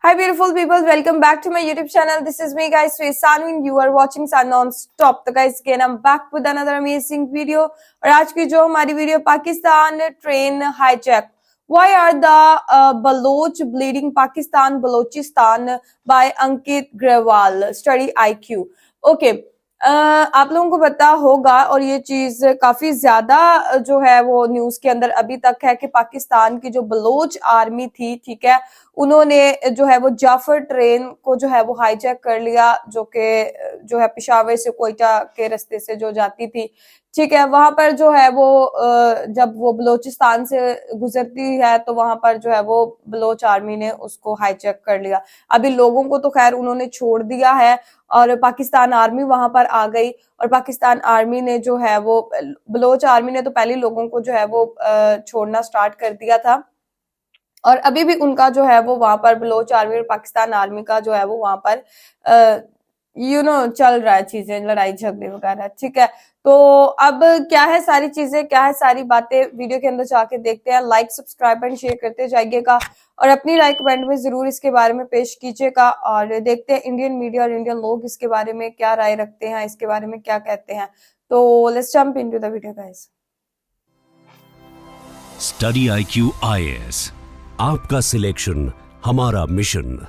Hi beautiful people, welcome back to my YouTube channel. This is me guys, Sanu and you are watching Sun Non-Stop. तो guys again I'm back with another amazing video. और आज की जो हमारी video Pakistan train hijack. Why are the Baloch bleeding Pakistan Balochistan by Ankit Grewal? Study IQ. Okay. आप लोगों को पता होगा और ये चीज काफी ज्यादा जो है वो न्यूज के अंदर अभी तक है कि पाकिस्तान की जो बलोच आर्मी थी, ठीक है, उन्होंने जो है वो जाफर ट्रेन को जो है वो हाईजैक कर लिया, जो है पेशावर से कोयटा के रास्ते से जो जाती थी, ठीक है. वहां पर जो है वो जब वो बलोचिस्तान से गुजरती है तो वहां पर जो है वो बलोच आर्मी ने उसको हाईजैक कर लिया. अभी लोगों को तो खैर उन्होंने छोड़ दिया है और पाकिस्तान आर्मी वहां पर आ गई और पाकिस्तान आर्मी ने जो है वो बलोच आर्मी ने तो पहले लोगों को जो है वो छोड़ना स्टार्ट कर दिया था और अभी भी उनका जो है वो वहां पर बलोच आर्मी और पाकिस्तान आर्मी का जो है वो वहां पर चल रहा है चीजें, लड़ाई झगड़े वगैरह, ठीक है. तो अब क्या है सारी चीजें, क्या है सारी बातें, वीडियो के अंदर जाके देखते हैं. लाइक सब्सक्राइब एंड शेयर करते जाइएगा और अपनी राय कमेंट में जरूर इसके बारे में पेश कीजिएगा और देखते हैं इंडियन मीडिया और इंडियन लोग इसके बारे में क्या राय रखते हैं, इसके बारे में क्या कहते हैं. तो let's jump into the video guys. Study IQ IAS, आपका सिलेक्शन हमारा मिशन.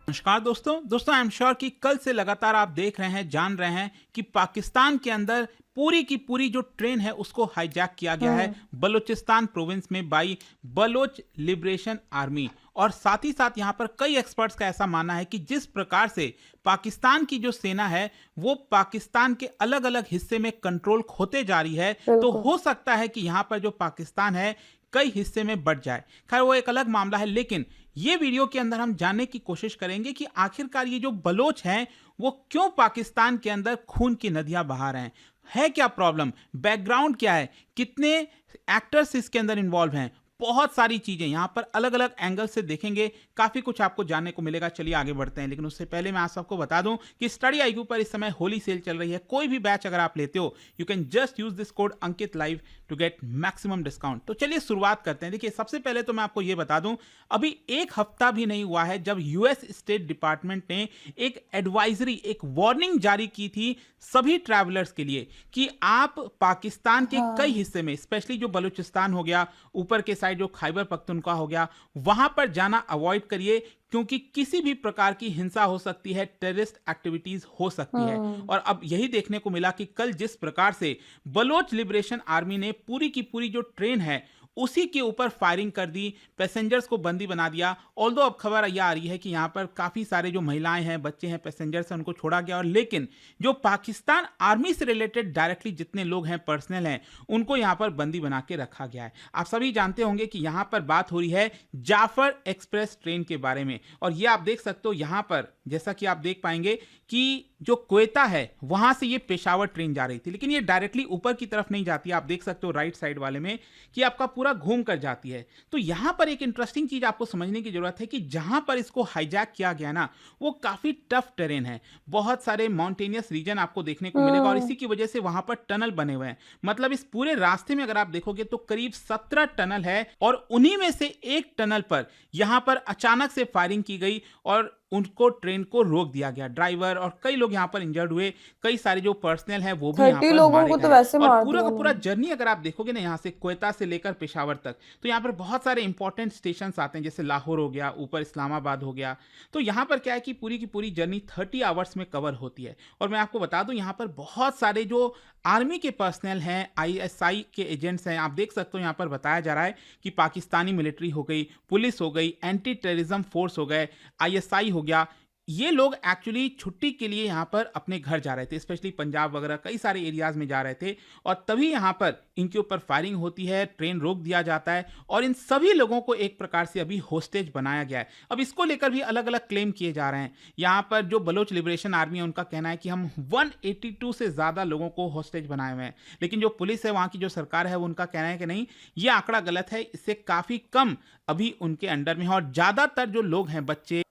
नमस्कार दोस्तों आई एम श्योर कि कल से लगातार आप देख रहे हैं, जान रहे हैं कि पाकिस्तान के अंदर पूरी की पूरी जो ट्रेन है उसको हाईजैक किया गया है बलूचिस्तान प्रोविंस में बाई बलोच लिबरेशन आर्मी. और साथ ही साथ यहाँ पर कई एक्सपर्ट्स का ऐसा मानना है कि जिस प्रकार से पाकिस्तान की जो सेना है वो पाकिस्तान के अलग अलग हिस्से में कंट्रोल खोते जा रही है, तो हो सकता है कि यहाँ पर जो पाकिस्तान है कई हिस्से में बढ़ जाए. खैर वो एक अलग मामला है, लेकिन ये वीडियो के अंदर हम जानने की कोशिश करेंगे कि आखिरकार ये जो बलोच हैं वो क्यों पाकिस्तान के अंदर खून की नदियां बहा रहे हैं. है क्या प्रॉब्लम, बैकग्राउंड क्या है, कितने एक्टर्स इसके अंदर इन्वॉल्व हैं, बहुत सारी चीजें यहाँ पर अलग अलग एंगल से देखेंगे, काफी कुछ आपको जानने को मिलेगा. चलिए आगे बढ़ते हैं, लेकिन उससे पहले मैं आप सबको बता दूं कि स्टडी IQ पर इस समय होली सेल चल रही है. कोई भी बैच अगर आप लेते हो you can just use this code Ankit live to get maximum discount. तो चलिए शुरुआत करते हैं. देखिए सबसे पहले तो मैं आपको यह बता दूं, अभी एक हफ्ता भी नहीं हुआ है जब US स्टेट डिपार्टमेंट ने एक एडवाइजरी, एक वार्निंग जारी की थी सभी ट्रैवलर्स के लिए कि आप पाकिस्तान के कई हिस्से में, स्पेशली जो बलूचिस्तान हो गया, ऊपर के साइड जो खैबर पख्तूनख्वा हो गया, वहां पर जाना अवॉइड करिए क्योंकि किसी भी प्रकार की हिंसा हो सकती है, टेररिस्ट एक्टिविटीज हो सकती है. और अब यही देखने को मिला कि कल जिस प्रकार से बलोच लिबरेशन आर्मी ने पूरी की पूरी जो ट्रेन है उसी के ऊपर फायरिंग कर दी, पैसेंजर्स को बंदी बना दिया. ऑल्दो अब खबर यह आ रही है कि यहाँ पर काफ़ी सारे जो महिलाएं हैं, बच्चे हैं, पैसेंजर्स हैं, उनको छोड़ा गया. और लेकिन जो पाकिस्तान आर्मी से रिलेटेड डायरेक्टली जितने लोग हैं, पर्सनल हैं, उनको यहाँ पर बंदी बना के रखा गया है. आप सभी जानते होंगे कि यहाँ पर बात हो रही है जाफर एक्सप्रेस ट्रेन के बारे में. और ये आप देख सकते हो यहाँ पर, जैसा कि आप देख पाएंगे कि जो क्वेता है वहां से ये पेशावर ट्रेन जा रही थी, लेकिन ये डायरेक्टली ऊपर की तरफ नहीं जाती. आप देख सकते हो राइट साइड वाले में कि आपका पूरा घूम कर जाती है. तो यहां पर एक इंटरेस्टिंग चीज आपको समझने की जरूरत है कि जहां पर इसको हाईजैक किया गया ना, वो काफी टफ टेरेन है, बहुत सारे माउंटेनियस रीजन आपको देखने को मिलेगा और इसी की वजह से वहां पर टनल बने हुए हैं. मतलब इस पूरे रास्ते में अगर आप देखोगे तो करीब 17 टनल है और उन्हीं में से एक टनल पर यहां पर अचानक से फायरिंग की गई और उनको ट्रेन को रोक दिया गया. ड्राइवर और कई लोग यहाँ पर इंजर्ड हुए, कई सारे जो पर्सनल है वो भी यहाँ पर लोगों मारे को गए. तो वैसे और मार पूरा का दिया पूरा जर्नी अगर आप देखोगे ना, यहाँ से क्वेता से लेकर पेशावर तक, तो यहाँ पर बहुत सारे इंपॉर्टेंट स्टेशन आते हैं, जैसे लाहौर हो गया, ऊपर इस्लामाबाद हो गया. तो यहाँ पर क्या है कि पूरी की पूरी जर्नी 30 आवर्स में कवर होती है. और मैं आपको बता दूं यहाँ पर बहुत सारे जो आर्मी के पर्सनल हैं, ISI के एजेंट्स हैं. आप देख सकते हो यहाँ पर बताया जा रहा है कि पाकिस्तानी मिलिट्री हो गई, पुलिस हो गई, एंटी टेररिज्म फोर्स हो गए, ISI हो गया, ये लोग एक्चुअली छुट्टी के लिए यहाँ पर अपने घर जा रहे थे, स्पेशली पंजाब वगैरह कई सारे एरियाज में जा रहे थे. और तभी यहाँ पर इनके ऊपर फायरिंग होती है, ट्रेन रोक दिया जाता है और इन सभी लोगों को एक प्रकार से अभी होस्टेज बनाया गया है. अब इसको लेकर भी अलग अलग क्लेम किए जा रहे हैं. यहाँ पर जो बलोच लिबरेशन आर्मी है उनका कहना है कि हम 182 से ज़्यादा लोगों को होस्टेज बनाए हुए हैं, लेकिन जो पुलिस है, वहाँ की जो सरकार है, वो उनका कहना है कि नहीं, ये आंकड़ा गलत है, इससे काफ़ी कम अभी उनके अंडर में है और ज़्यादातर जो लोग हैं, बच्चे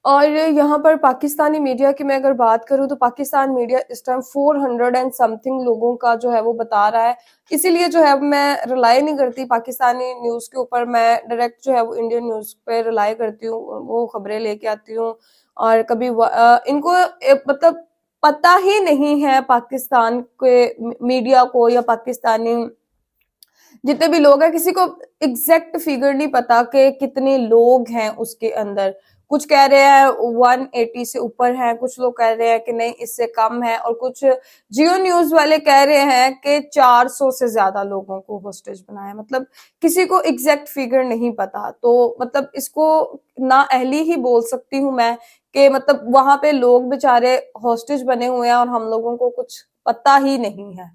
और यहाँ पर पाकिस्तानी मीडिया की मैं अगर बात करूँ तो पाकिस्तान मीडिया इस टाइम 400 एंड समथिंग लोगों का जो है वो बता रहा है, इसीलिए जो है मैं रिलाई नहीं करती पाकिस्तानी न्यूज के ऊपर, मैं डायरेक्ट जो है वो इंडियन न्यूज पे रिलाई करती हूँ, वो खबरें लेके आती हूँ। और कभी इनको मतलब पता ही नहीं है पाकिस्तान के मीडिया को या पाकिस्तानी जितने भी लोग हैं, किसी को एग्जैक्ट फिगर नहीं पता कि कितने लोग हैं उसके अंदर। कुछ कह रहे हैं 180 से ऊपर है, कुछ लोग कह रहे हैं कि नहीं इससे कम है, और कुछ जियो न्यूज वाले कह रहे हैं कि 400 से ज्यादा लोगों को होस्टेज बनाया। मतलब किसी को एग्जैक्ट फिगर नहीं पता, तो मतलब इसको ना अहली ही बोल सकती हूँ मैं कि मतलब वहां पे लोग बेचारे होस्टेज बने हुए हैं और हम लोगों को कुछ पता ही नहीं है।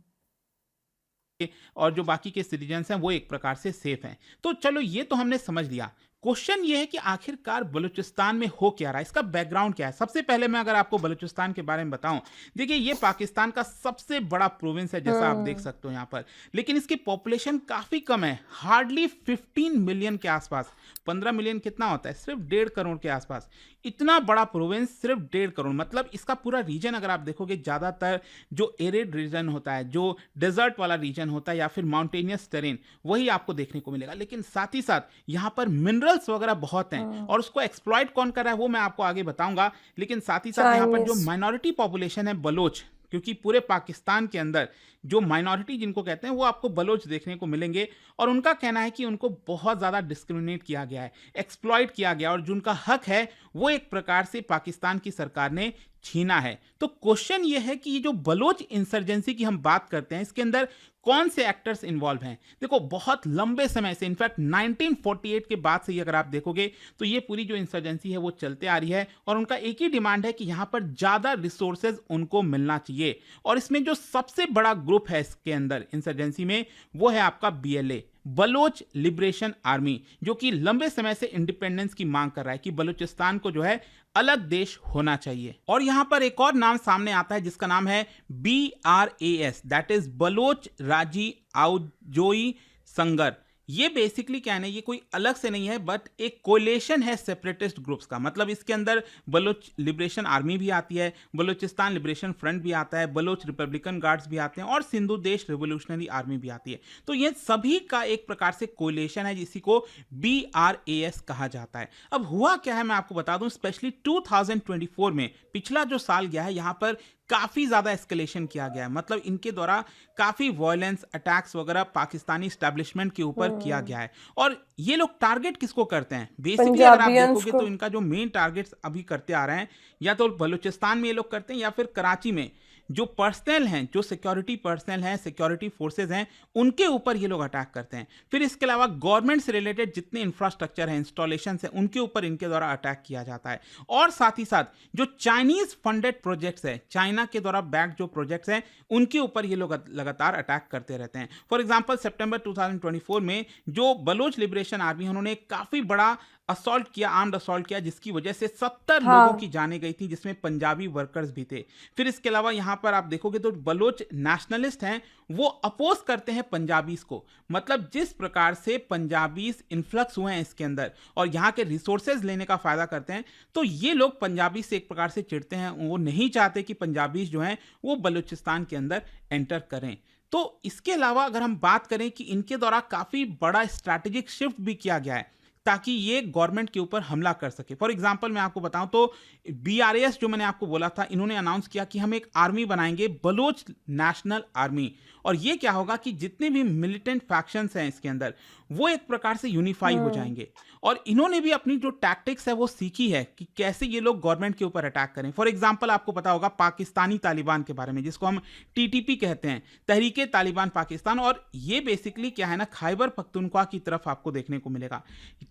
और जो बाकी के सिटीजन्स हैं वो एक प्रकार से सेफ हैं। तो चलो ये तो हमने समझ लिया। क्वेश्चन ये है कि आखिरकार बलूचिस्तान में हो क्या रहा है, इसका बैकग्राउंड क्या है। सबसे पहले मैं अगर आपको बलूचिस्तान के बारे में बताऊं, देखिए ये पाकिस्तान का सबसे बड़ा प्रोविंस है जैसा आप देख सकते हो यहाँ पर, लेकिन इसकी पॉपुलेशन काफी कम है, हार्डली 15 मिलियन के आसपास। 15 मिलियन कितना होता है, सिर्फ 1.5 करोड़ के आसपास। इतना बड़ा प्रोविंस, सिर्फ 1.5 करोड़, मतलब इसका पूरा रीजन अगर आप देखोगे ज्यादातर जो एरिड रीजन होता है, जो डेजर्ट वाला रीजन होता है या फिर माउंटेनियस टेरेन, वही आपको देखने को मिलेगा। लेकिन साथ ही साथ यहाँ पर मिनरल्स वगैरह बहुत हैं और उसको एक्सप्लॉइट कौन कर रहा है वो मैं आपको आगे बताऊंगा। लेकिन साथ ही साथ यहाँ पर जो माइनॉरिटी पॉपुलेशन है बलोच, क्योंकि पूरे पाकिस्तान के अंदर जो माइनॉरिटी जिनको कहते हैं वो आपको बलोच देखने को मिलेंगे, और उनका कहना है कि उनको बहुत ज़्यादा डिस्क्रिमिनेट किया गया है, एक्सप्लॉइट किया गया, और जिनका हक है वो एक प्रकार से पाकिस्तान की सरकार ने छीना है। तो क्वेश्चन ये है कि ये जो बलोच इंसर्जेंसी की हम बात करते हैं, इसके अंदर कौन से एक्टर्स इन्वॉल्व हैं। देखो बहुत लंबे समय से, इनफैक्ट 1948 के बाद से ही अगर आप देखोगे तो ये पूरी जो इंसर्जेंसी है वो चलते आ रही है, और उनका एक ही डिमांड है कि यहां पर ज्यादा रिसोर्सेज उनको मिलना चाहिए। और इसमें जो सबसे बड़ा ग्रुप है इसके अंदर इंसर्जेंसी में, वो है आपका BLA, बलोच लिबरेशन आर्मी, जो कि लंबे समय से इंडिपेंडेंस की मांग कर रहा है कि बलूचिस्तान को जो है अलग देश होना चाहिए। और यहां पर एक और नाम सामने आता है जिसका नाम है BRAS, दैट इज बलोच राजी आउजोई संगर। ये बेसिकली क्या है, ये कोई अलग से नहीं है बट एक कोलेशन है सेपरेटिस्ट ग्रुप्स का। मतलब इसके अंदर बलोच लिबरेशन आर्मी भी आती है, बलोचिस्तान लिबरेशन फ्रंट भी आता है, बलोच रिपब्लिकन गार्ड्स भी आते हैं, और सिंधु देश रिवोल्यूशनरी आर्मी भी आती है। तो ये सभी का एक प्रकार से कोलेशन है जिसी को BRAS कहा जाता है। अब हुआ क्या है मैं आपको बता दूं, स्पेशली 2024 में, पिछला जो साल गया है, यहां पर काफी ज्यादा एस्केलेशन किया गया है। मतलब इनके द्वारा काफी वायलेंस अटैक्स वगैरह पाकिस्तानी एस्टैब्लिशमेंट के ऊपर किया गया है। और ये लोग टारगेट किसको करते हैं, बेसिकली अगर आप देखोगे तो इनका जो मेन टारगेट्स अभी करते आ रहे हैं, या तो बलूचिस्तान में ये लोग करते हैं या फिर कराची में जो पर्सनल हैं, जो सिक्योरिटी पर्सनल हैं, सिक्योरिटी फोर्सेज हैं, उनके ऊपर ये लोग अटैक करते हैं। फिर इसके अलावा गवर्नमेंट से रिलेटेड जितने इंफ्रास्ट्रक्चर हैं, इंस्टॉलेशन हैं, उनके ऊपर इनके द्वारा अटैक किया जाता है। और साथ ही साथ जो चाइनीज फंडेड प्रोजेक्ट्स हैं, चाइना के द्वारा बैक जो प्रोजेक्ट्स हैं, उनके ऊपर ये लोग लगातार अटैक करते रहते हैं। फॉर एग्जाम्पल सितंबर 2024 में जो बलोच लिबरेशन आर्मी, उन्होंने काफी बड़ा असॉल्ट किया, आर्म्ड असॉल्ट किया, जिसकी वजह से 70 लोगों की जानें गई थी, जिसमें पंजाबी वर्कर्स भी थे। फिर इसके अलावा यहां पर आप देखोगे तो बलोच नेशनलिस्ट हैं, वो अपोज करते हैं पंजाबीज को। मतलब जिस प्रकार से पंजाबीज इन्फ्लक्स हुए हैं इसके अंदर और यहाँ के रिसोर्सेज लेने का फायदा करते हैं, तो ये लोग पंजाबी से एक प्रकार से चिढ़ते हैं। वो नहीं चाहते कि पंजाबीज जो हैं वो बलूचिस्तान के अंदर एंटर करें। तो इसके अलावा अगर हम बात करें कि इनके द्वारा काफी बड़ा स्ट्रैटेजिक शिफ्ट भी किया गया है ताकि ये गवर्नमेंट के ऊपर हमला कर सके। फॉर एग्जांपल मैं आपको बताऊं तो BRAS जो मैंने आपको बोला था, इन्होंने अनाउंस किया कि हम एक आर्मी बनाएंगे, बलोच नेशनल आर्मी। और ये क्या होगा कि जितने भी मिलिटेंट फैक्शंस हैं इसके अंदर, वो एक प्रकार से यूनिफाई हो जाएंगे। और इन्होंने भी अपनी जो टैक्टिक्स है वो सीखी है कि कैसे ये लोग गवर्नमेंट के ऊपर अटैक करें। फॉर एग्जांपल आपको पता होगा पाकिस्तानी तालिबान के बारे में, जिसको हम TTP कहते हैं, तहरीके तालिबान पाकिस्तान। और ये बेसिकली क्या है ना, खैबर पख्तूनख्वा की तरफ आपको देखने को मिलेगा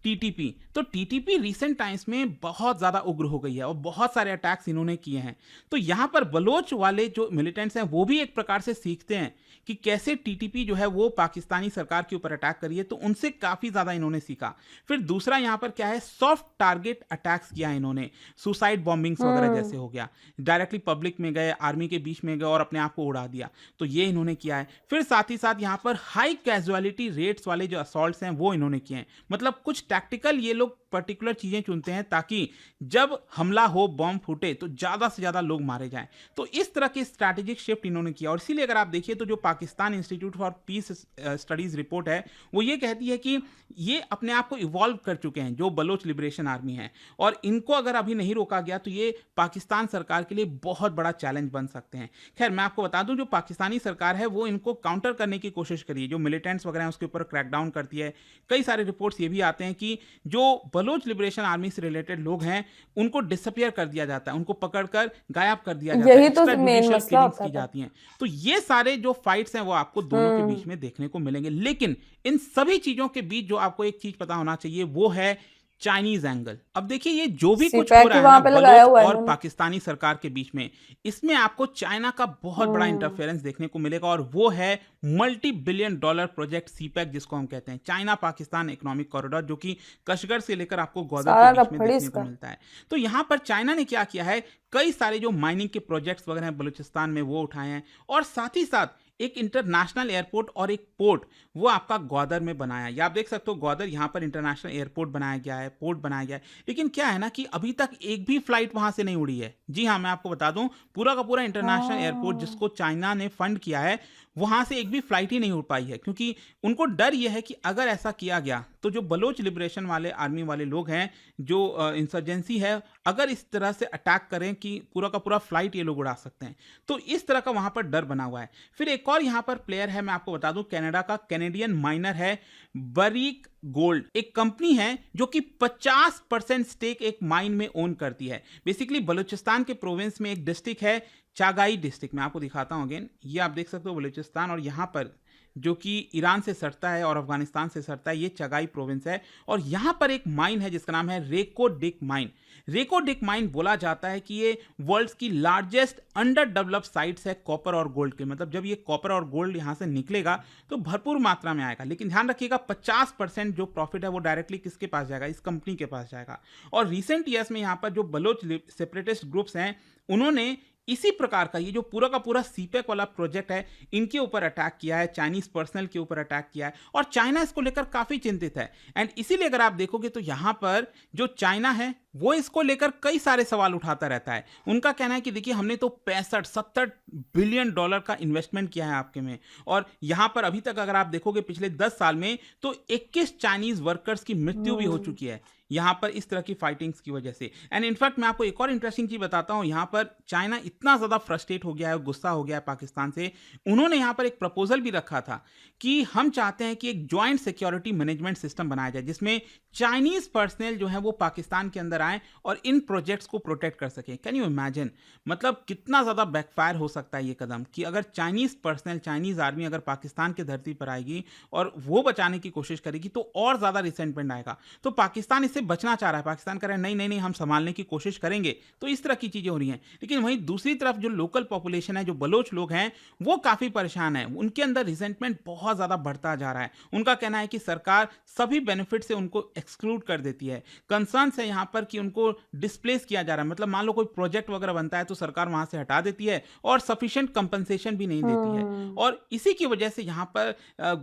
TTP। तो TTP रिसेंट टाइम्स में बहुत ज्यादा उग्र हो गई है और बहुत सारे अटैक्स इन्होंने किए हैं। तो यहां पर बलोच वाले जो मिलिटेंट्स हैं वो भी एक प्रकार से सीखते हैं कि कैसे TTP जो है वो पाकिस्तानी सरकार के ऊपर अटैक करिए, तो उनसे काफी ज्यादा इन्होंने सीखा। फिर दूसरा यहां पर क्या है, सॉफ्ट टारगेट अटैक्स किया इन्होंने, सुसाइड बॉम्बिंग्स वगैरह जैसे हो गया, डायरेक्टली पब्लिक में गए, आर्मी के बीच में गए और अपने आप को उड़ा दिया, तो ये इन्होंने किया है। फिर साथ ही साथ यहां पर हाई कैजुअलिटी रेट्स वाले जो असॉल्ट्स हैं वो इन्होंने किए हैं। मतलब कुछ टैक्टिकल ये लोग पर्टिकुलर चीजें चुनते हैं ताकि जब हमला हो, बॉम्ब फूटे तो ज्यादा से ज्यादा लोग मारे जाएं। तो इस तरह की स्ट्रैटेजिक शिफ्ट इन्होंने किया और इसीलिए अगर आप देखिए तो जो Pakistan institute for piece studies report है वो ये कहती है कि ये अपने आप को इवॉल्व कर चुके हैं, जो बलोच लिबरेशन आर्मी है, और इनको अगर अभी नहीं रोका गया तो ये पाकिस्तान सरकार के लिए बहुत बड़ा चैलेंज बन सकते हैं। खैर मैं आपको बता दूं जो पाकिस्तानी सरकार है वो इनको काउंटर करने की कोशिश करी है, जो मिलिटेंट्स वगैरह हैं उसके ऊपर क्रैकडाउन करती है। कई सारे रिपोर्ट्स ये भी आते हैं कि जो बलोच लिबरेशन आर्मी से रिलेटेड लोग हैं उनको डिसअपियर कर दिया जाता है, उनको पकड़कर गायब कर दिया जाता है, यही तो extrajudicial मेन मसला killings होता की था। जाती हैं। तो ये सारे जो फाइट्स हैं वो आपको दोनों के बीच में देखने को मिलेंगे, लेकिन इन सभी चीजों के बीच जो आपको एक चीज पता होना चाहिए वो है चाइनीज एंगल। अब देखिए ये जो भी कुछ हो सीपैक रहा ही है ना वहां पे लगाया बलोच हुआ है और इन्होंने। पाकिस्तानी सरकार के बीच में, इसमें आपको चाइना का बहुत बड़ा इंटरफेरेंस देखने को मिलेगा और वो है multi billion dollar project CPEC जिसको हम कहते हैं, चाइना पाकिस्तान इकोनॉमिक कॉरिडोर, जो कि कशगर से लेकर आपको ग्वादर सारा के बीच में रफड़ी देखने को इसका। मिलता है। तो यहाँ पर चाइना ने क्या किया है, कई सारे जो माइनिंग के प्रोजेक्ट्स वगैरह हैं बलूचिस्तान में वो उठाए हैं और साथ ही साथ एक इंटरनेशनल एयरपोर्ट और एक पोर्ट वो आपका ग्वादर में बनाया है। ये आप देख सकते हो ग्वादर, यहाँ पर इंटरनेशनल एयरपोर्ट बनाया गया है, पोर्ट बनाया गया है, लेकिन क्या है ना कि अभी तक एक भी फ्लाइट वहां से नहीं उड़ी है। जी हाँ, मैं आपको बता दूं पूरा का पूरा इंटरनेशनल एयरपोर्ट जिसको चाइना ने फंड किया है वहां से एक भी फ्लाइट ही नहीं उड़ पाई है, क्योंकि उनको डर यह है कि अगर ऐसा किया गया तो जो बलोच लिबरेशन वाले आर्मी वाले लोग हैं, जो इंसर्जेंसी है, अगर इस तरह से अटैक करें कि पूरा का पूरा फ्लाइट ये लोग उड़ा सकते हैं, तो इस तरह का वहां पर डर बना हुआ है। फिर एक और यहाँ पर प्लेयर है, मैं आपको बता दूं कनाडा का कैनेडियन माइनर है बरीक गोल्ड, एक कंपनी है जो कि 50% स्टेक एक माइन में ओन करती है। बेसिकली बलूचिस्तान के प्रोविंस में एक डिस्ट्रिक्ट है चागाई डिस्ट्रिक्ट, मैं आपको दिखाता हूं अगेन, ये आप देख सकते हो बलूचिस्तान, और यहाँ पर जो कि ईरान से सटता है और अफगानिस्तान से सटता है, ये चागाई प्रोविंस है। और यहाँ पर एक माइन है जिसका नाम है रेको डिक माइन। रेको डिक माइन बोला जाता है कि ये वर्ल्ड्स की लार्जेस्ट अंडर डेवलप्ड साइट्स है कॉपर और गोल्ड के, मतलब जब ये कॉपर और गोल्ड यहाँ से निकलेगा तो भरपूर मात्रा में आएगा, लेकिन ध्यान रखिएगा 50% जो प्रॉफिट है वो डायरेक्टली किसके पास जाएगा, इस कंपनी के पास जाएगा। और रिसेंट ईयर्स में यहाँ पर जो बलोच सेपरेटिस्ट ग्रुप्स हैं उन्होंने इसी प्रकार का ये जो पूरा का पूरा सीपेक वाला प्रोजेक्ट है इनके ऊपर अटैक किया है, चाइनीज पर्सनल के ऊपर अटैक किया है, और चाइना इसको लेकर काफी चिंतित है। एंड इसीलिए अगर आप देखोगे तो यहाँ पर जो चाइना है वो इसको लेकर कई सारे सवाल उठाता रहता है। उनका कहना है कि देखिए हमने तो 65-70 बिलियन डॉलर का इन्वेस्टमेंट किया है आपके में, और यहाँ पर अभी तक अगर आप देखोगे पिछले 10 साल में तो 21 चाइनीज वर्कर्स की मृत्यु भी हो चुकी है यहाँ पर इस तरह की फाइटिंग्स की वजह से। एंड इनफैक्ट मैं आपको एक और इंटरेस्टिंग चीज बताता हूँ, यहाँ पर चाइना इतना ज्यादा फ्रस्ट्रेट हो गया है, गुस्सा हो गया है पाकिस्तान से, उन्होंने यहाँ पर एक प्रपोजल भी रखा था कि हम चाहते हैं कि एक ज्वाइंट सिक्योरिटी मैनेजमेंट सिस्टम बनाया जाए जिसमें चाइनीज पर्सनल जो है वो पाकिस्तान के अंदर आए और इन प्रोजेक्ट्स को प्रोटेक्ट कर सके। कैन यू इमेजिन, मतलब कितना ज्यादा बैकफायर हो सकता है ये कदम कि अगर चाइनीज पर्सनल, चाइनीज आर्मी अगर पाकिस्तान की धरती पर आएगी और वो बचाने की कोशिश करेगी तो और ज्यादा रिसेंटमेंट आएगा। तो पाकिस्तान इससे बचना चाह रहा है, पाकिस्तान कह रहा है नहीं नहीं नहीं हम संभालने की कोशिश करेंगे। तो इस तरह की चीजें हो रही हैं, लेकिन वहीं दूसरी तरफ जो लोकल पॉपुलेशन है, जो बलोच लोग हैं, वो काफी परेशान है, उनके अंदर रिसेंटमेंट बहुत ज्यादा बढ़ता जा रहा है। उनका कहना है कि सरकार सभी बेनिफिट से उनको एक्सक्लूड कर देती है। कंसर्न है यहाँ पर कि उनको डिस्प्लेस किया जा रहा है, मतलब मान लो कोई प्रोजेक्ट वगैरह बनता है तो सरकार वहां से हटा देती है और सफिशिएंट कंपनसेशन भी नहीं देती है, और इसी की वजह से यहाँ पर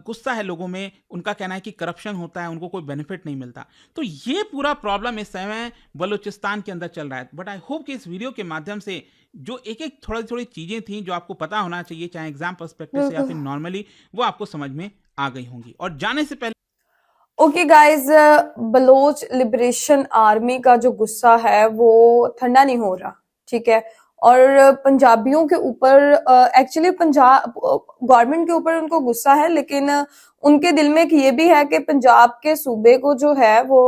गुस्सा है लोगों में। उनका कहना है कि करप्शन होता है, उनको कोई बेनिफिट नहीं मिलता। तो ये पूरा प्रॉब्लम इस समय बलूचिस्तान के अंदर चल रहा है। बट आई होप कि इस वीडियो के माध्यम से जो एक एक थोड़ी थोड़ी चीजें थी जो आपको पता होना चाहिए, चाहे एग्जाम पर्सपेक्टिव से या फिर नॉर्मली, वो आपको समझ में आ गई होंगी। और जाने से पहले ओके गाइज, बलोच लिबरेशन आर्मी का जो गुस्सा है वो ठंडा नहीं हो रहा, ठीक है। और पंजाबियों के ऊपर, एक्चुअली पंजाब गवर्नमेंट के ऊपर उनको गुस्सा है, लेकिन उनके दिल में एक ये भी है कि पंजाब के सूबे को जो है वो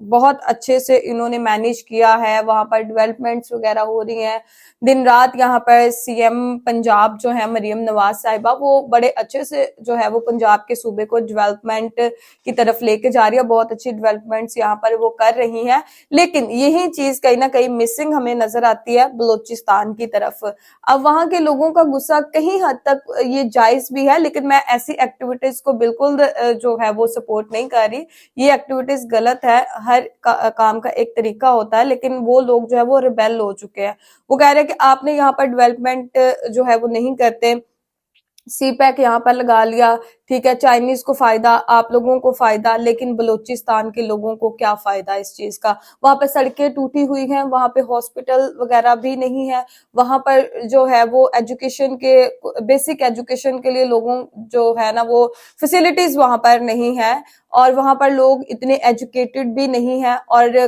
बहुत अच्छे से इन्होंने मैनेज किया है, वहां पर डेवलपमेंट्स वगैरह हो रही हैं। दिन रात यहाँ पर सीएम पंजाब जो है मरियम नवाज साहिबा, वो बड़े अच्छे से जो है वो पंजाब के सूबे को डेवलपमेंट की तरफ लेके जा रही है, बहुत अच्छी डेवलपमेंट्स यहाँ पर वो कर रही हैं। लेकिन यही चीज कहीं ना कहीं मिसिंग हमें नजर आती है बलूचिस्तान की तरफ। अब वहां के लोगों का गुस्सा कहीं हद तक ये जायज भी है, लेकिन मैं ऐसी एक्टिविटीज को बिल्कुल जो है वो सपोर्ट नहीं कर रही। ये एक्टिविटीज गलत है, हर काम का एक तरीका होता है, लेकिन वो लोग जो है वो रिबेल हो चुके हैं। वो कह रहे हैं कि आपने यहाँ पर डेवलपमेंट जो है वो नहीं करते, सी पैक यहाँ पर लगा लिया, ठीक है, चाइनीज को फायदा, आप लोगों को फायदा, लेकिन बलूचिस्तान के लोगों को क्या फायदा इस चीज का। वहां पे सड़कें टूटी हुई हैं, वहां पे हॉस्पिटल वगैरह भी नहीं है, वहां पर जो है वो एजुकेशन के, बेसिक एजुकेशन के लिए लोगों जो है ना वो फैसिलिटीज वहां पर नहीं है, और वहां पर लोग इतने एजुकेटेड भी नहीं है। और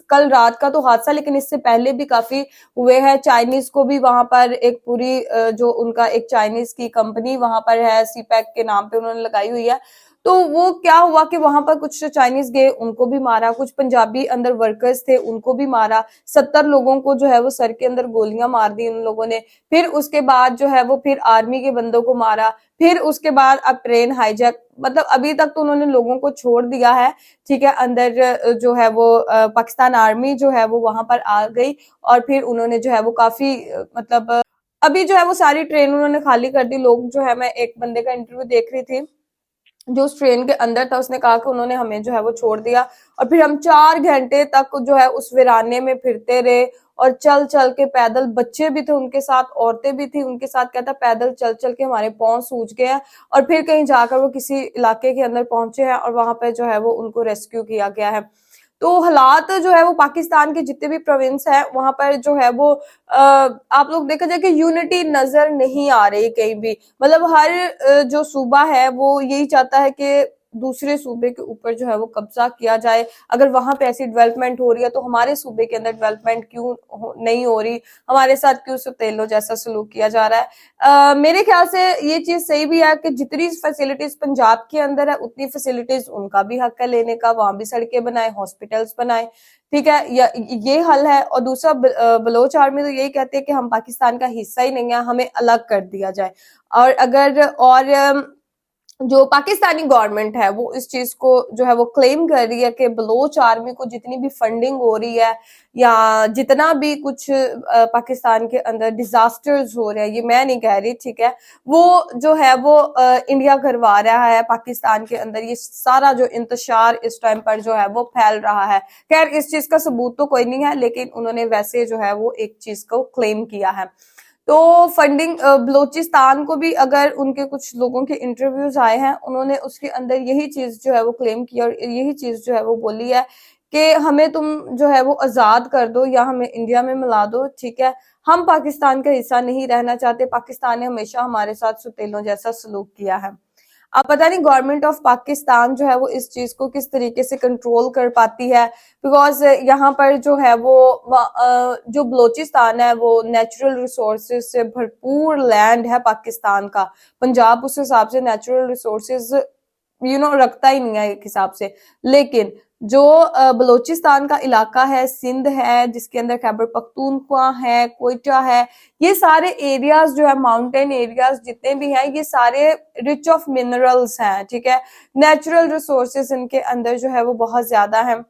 कल रात का तो हादसा, लेकिन इससे पहले भी काफी हुए हैं। चाइनीज को भी वहां पर एक पूरी जो उनका एक चाइनीज की कंपनी वहां पर है, सीपैक के नाम पे उन्होंने लगाई हुई है। तो वो क्या हुआ कि वहां पर कुछ चाइनीज गए, उनको भी मारा, कुछ पंजाबी अंदर वर्कर्स थे उनको भी मारा, 70 लोगों को जो है वो सर के अंदर गोलियां मार दी उन लोगों ने। फिर उसके बाद जो है वो फिर आर्मी के बंदों को मारा, फिर उसके बाद अब ट्रेन हाईजैक, मतलब अभी तक तो उन्होंने लोगों को छोड़ दिया है, ठीक है। अंदर जो है वो पाकिस्तान आर्मी जो है वो वहां पर आ गई, और फिर उन्होंने जो है वो काफी मतलब अभी जो है वो सारी ट्रेन उन्होंने खाली कर दी। लोग जो है, मैं एक बंदे का इंटरव्यू देख रही थी जो उस ट्रेन के अंदर था, उसने कहा कि उन्होंने हमें जो है वो छोड़ दिया, और फिर हम 4 घंटे तक जो है उस वीराने में फिरते रहे, और चल चल के पैदल, बच्चे भी थे उनके साथ, औरतें भी थी उनके साथ, कहता पैदल चल चल के हमारे पांव सूज गए हैं। और फिर कहीं जाकर वो किसी इलाके के अंदर पहुंचे हैं, और वहां पे जो है वो उनको रेस्क्यू किया गया है। तो हालात जो है वो पाकिस्तान के जितने भी प्रोविंस है वहां पर जो है वो आप लोग देखा जाए कि यूनिटी नजर नहीं आ रही कहीं भी। मतलब हर जो सूबा है वो यही चाहता है कि दूसरे सूबे के ऊपर जो है वो कब्जा किया जाए। अगर वहां पे ऐसी डेवलपमेंट हो रही है तो हमारे सूबे के अंदर डेवलपमेंट क्यों नहीं हो रही, हमारे साथ क्यों सतेलो जैसा सलूक किया जा रहा है। मेरे ख्याल से ये चीज सही भी है कि जितनी फैसिलिटीज पंजाब के अंदर है उतनी फैसिलिटीज उनका भी हक है लेने का, वहां भी सड़कें बनाए, हॉस्पिटल्स बनाए, ठीक है, ये हल है। और दूसरा बलोच आर्मी तो यही कहते हैं कि हम पाकिस्तान का हिस्सा ही नहीं है, हमें अलग कर दिया जाए। और अगर जो पाकिस्तानी गवर्नमेंट है वो इस चीज को जो है वो क्लेम कर रही है कि बलोच आर्मी को जितनी भी फंडिंग हो रही है या जितना भी कुछ पाकिस्तान के अंदर डिजास्टर्स हो रहे हैं, ये मैं नहीं कह रही, ठीक है, वो जो है वो इंडिया करवा रहा है पाकिस्तान के अंदर। ये सारा जो इंतशार इस टाइम पर जो है वो फैल रहा है। खैर इस चीज का सबूत तो कोई नहीं है, लेकिन उन्होंने वैसे जो है वो एक चीज को क्लेम किया है। तो फंडिंग बलोचिस्तान को भी, अगर उनके कुछ लोगों के इंटरव्यूज आए हैं, उन्होंने उसके अंदर यही चीज जो है वो क्लेम की और यही चीज जो है वो बोली है कि हमें तुम जो है वो आजाद कर दो या हमें इंडिया में मिला दो, ठीक है, हम पाकिस्तान का हिस्सा नहीं रहना चाहते। पाकिस्तान ने हमेशा हमारे साथ सुतेलों जैसा सलूक किया है। अब पता नहीं गवर्नमेंट ऑफ पाकिस्तान जो है वो इस चीज को किस तरीके से कंट्रोल कर पाती है, बिकॉज यहाँ पर जो है वो जो बलोचिस्तान है वो नेचुरल रिसोर्सेज से भरपूर लैंड है पाकिस्तान का। पंजाब उस हिसाब से नेचुरल रिसोर्सेज रखता ही नहीं है एक हिसाब से, लेकिन जो बलोचिस्तान का इलाका है, सिंध है, जिसके अंदर खैबर पख्तूनख्वा है, कोयटा है, ये सारे एरियाज जो है, माउंटेन एरियाज जितने भी हैं, ये सारे रिच ऑफ मिनरल्स हैं, ठीक है, नेचुरल रिसोर्सेज इनके अंदर जो है वो बहुत ज्यादा है।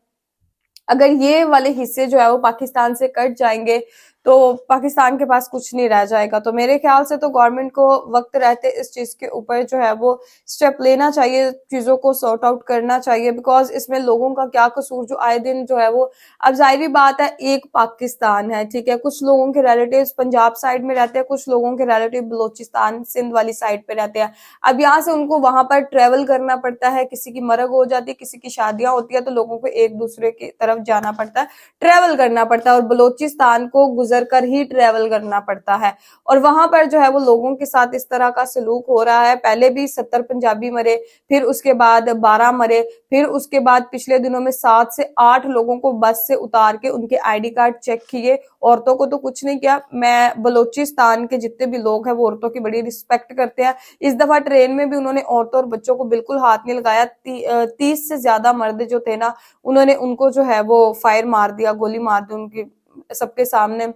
अगर ये वाले हिस्से जो है वो पाकिस्तान से कट जाएंगे तो पाकिस्तान के पास कुछ नहीं रह जाएगा। तो मेरे ख्याल से तो गवर्नमेंट को वक्त रहते इस चीज के ऊपर जो है वो स्टेप लेना चाहिए, चीजों को सॉर्ट आउट करना चाहिए, बिकॉज इसमें लोगों का क्या कसूर जो आए दिन जो है वो, अब जाहिर बात है एक पाकिस्तान है, ठीक है, कुछ लोगों के रिलेटिव्स पंजाब साइड में रहते हैं, कुछ लोगों के रिलेटिव बलोचिस्तान सिंध वाली साइड पे रहते हैं। अब यहाँ से उनको वहां पर ट्रेवल करना पड़ता है, किसी की मरग हो जाती है, किसी की शादियां होती है, तो लोगों को एक दूसरे की तरफ जाना पड़ता है, ट्रेवल करना पड़ता है, और बलोचिस्तान को गुजर कर ही ट्रेवल करना पड़ता है। और वहां पर जो है वो लोगों के साथ इस तरह का सलूक हो रहा है। पहले भी 70 पंजाबी मरे, फिर उसके बाद 12 मरे, फिर उसके बाद पिछले दिनों में 7 से 8 लोगों को बस से उतार के उनके आईडी कार्ड चेक किए। औरतों को तो कुछ नहीं किया। मैं बलोचिस्तान के जितने भी लोग हैं वो औरतों की बड़ी रिस्पेक्ट करते हैं। इस दफा ट्रेन में भी उन्होंने औरतों और बच्चों को बिल्कुल हाथ नहीं लगाया। 30 से ज्यादा मर्द जो थे ना, उन्होंने उनको जो है वो फायर मार दिया, गोली मार दी उनकी सबके सामने,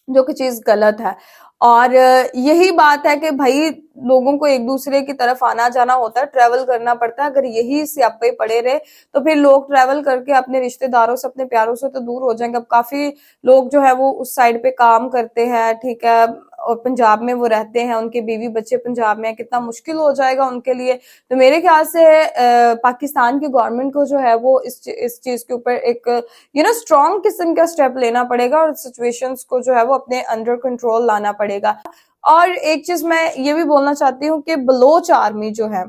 जो कि चीज गलत है। और यही बात है कि भाई लोगों को एक दूसरे की तरफ आना जाना होता है, ट्रेवल करना पड़ता है। अगर यही स्यापे पड़े रहे तो फिर लोग ट्रेवल करके अपने रिश्तेदारों से, अपने प्यारों से तो दूर हो जाएंगे। अब काफी लोग जो है वो उस साइड पे काम करते हैं, ठीक है, और पंजाब में वो रहते हैं, उनके बीवी बच्चे पंजाब में, कितना मुश्किल हो जाएगा उनके लिए। तो मेरे ख्याल से पाकिस्तान की गवर्नमेंट को जो है वो इस चीज के ऊपर एक स्ट्रॉन्ग किस्म का स्टेप लेना पड़ेगा और सिचुएशंस को जो है वो अपने अंडर कंट्रोल लाना पड़ेगा। और एक चीज मैं ये भी बोलना चाहती हूँ कि बलोच आर्मी जो है,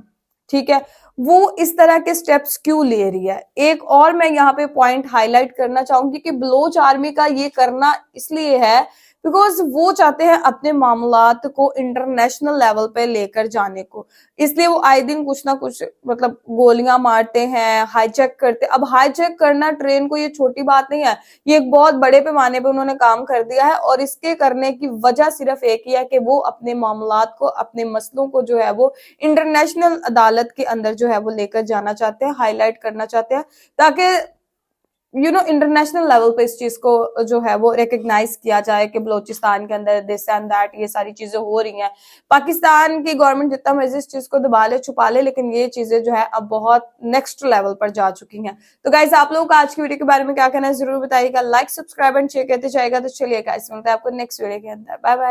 ठीक है, वो इस तरह के स्टेप्स क्यों ले रही है। एक और मैं यहाँ पे पॉइंट हाईलाइट करना चाहूंगी कि बलोच आर्मी का ये करना इसलिए है बिकॉज वो चाहते हैं अपने मामलात को इंटरनेशनल लेवल पे लेकर जाने को, इसलिए वो आए दिन कुछ ना कुछ मतलब गोलियां मारते हैं, हाईजैक करते। अब हाईजैक करना ट्रेन को ये छोटी बात नहीं है, ये एक बहुत बड़े पैमाने पे उन्होंने काम कर दिया है, और इसके करने की वजह सिर्फ एक ही है कि वो अपने मामलात को, अपने मसलों को जो है वो इंटरनेशनल अदालत के अंदर जो है वो लेकर जाना चाहते हैं, हाईलाइट करना चाहते हैं, ताकि इंटरनेशनल लेवल पे इस चीज को जो है वो रिकग्नाइज किया जाए कि बलोचिस्तान के अंदर दिस एंड दैट ये सारी चीजें हो रही हैं। पाकिस्तान की गवर्नमेंट जितना मर्जी इस चीज को दबा ले छुपा ले, लेकिन ये चीजें जो है अब बहुत नेक्स्ट लेवल पर जा चुकी हैं। तो गाइस आप लोगों को आज की वीडियो के बारे में क्या कहना है जरूर बताइएगा, लाइक सब्सक्राइब एंड शेयर करते जाएगा। तो चलिए गाइस मिलते हैं आपको नेक्स्ट वीडियो के अंदर, बाय बाय।